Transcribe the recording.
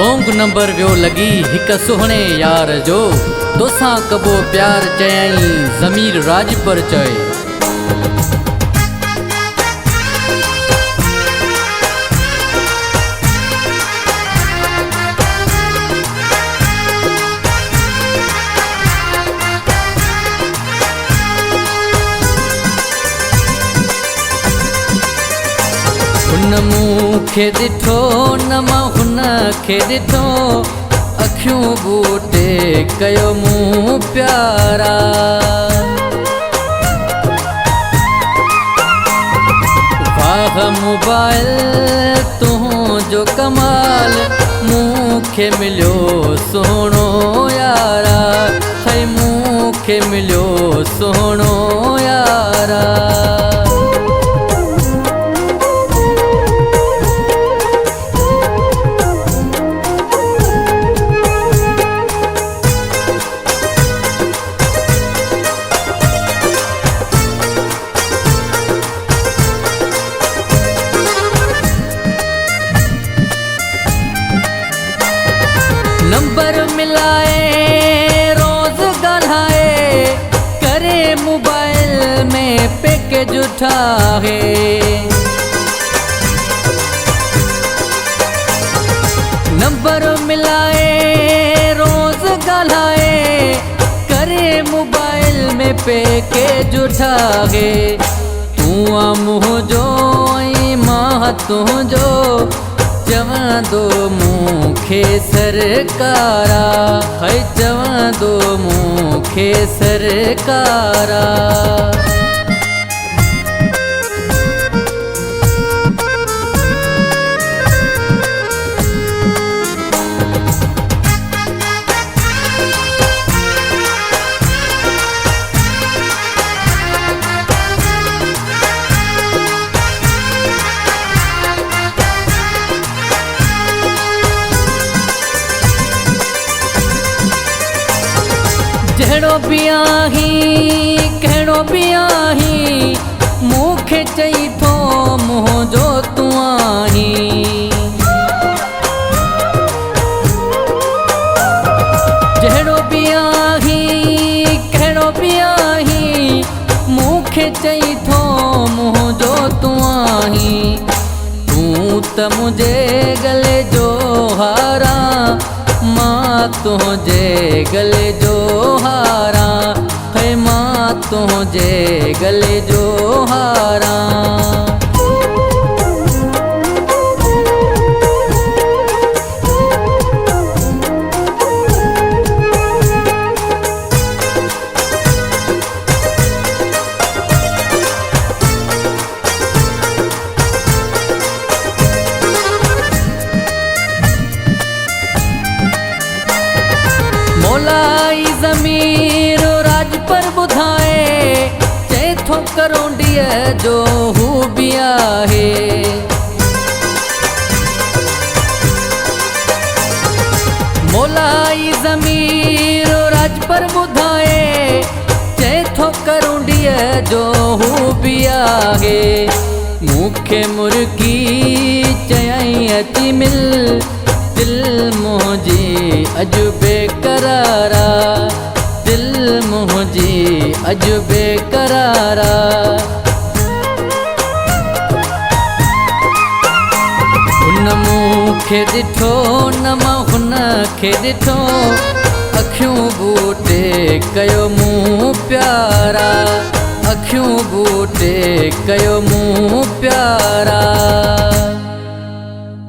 Song number वियो लगी हिक सुहणे यार जो तोसां कबो प्यार चयई ज़मीर राज पर चए। हुन मूंखे ॾिठो न मां हुन खे ॾिठो अखियूं बूटे कयो मूं प्यारा। वाह मोबाइल तुंहिंजो कमाल मूंखे मिलियो सुहिणो यारा। है मूंखे मिलियो सुहिणो यारा। नंबर मिलाए रोज ॻाल्हाए करे मोबाइल में पैकेज उठाए। नंबर मिलाए रोज ॻाल्हाए करे मोबाइल में पैकेज उठाए। तूं आ मुंहिंजो ऐं मां तुंहिंजो चवंदो मूंखे सरकारा। है चवंदो मूंखे सरकारा। जहिड़ो बि आहीं कहिड़ो बि आहीं मूंखे चई थो मुंहिंजो तूं आहीं। जहिड़ो बि आहीं कहिड़ो बि आहीं मूंखे चई थो मुंहिंजो तूं आहीं। तूं त मुंहिंजे गले जो हारा मां तुंहिंजे गले जो हारा। है मां तुंहिंजे गले जो हारा। मौलाई ज़मीर राज पर ॿुधाए चए थो करोड़ीअ जो हू बि आहे। मौलाई ज़मीर राज पर ॿुधाए चए थो करोड़ीअ जो हू बि आहे। मूंखे मुर्गी चयई अची मिल दिल मुंहिंजी अॼु बेकरारा। दिल मुंहिंजी अॼु बेकरारा। हुन मूंखे ॾिठो न मां हुन खे ॾिठो अखियूं बूटे कयो मूं प्यारा। अखियूं बूटे कयो मूं प्यारा।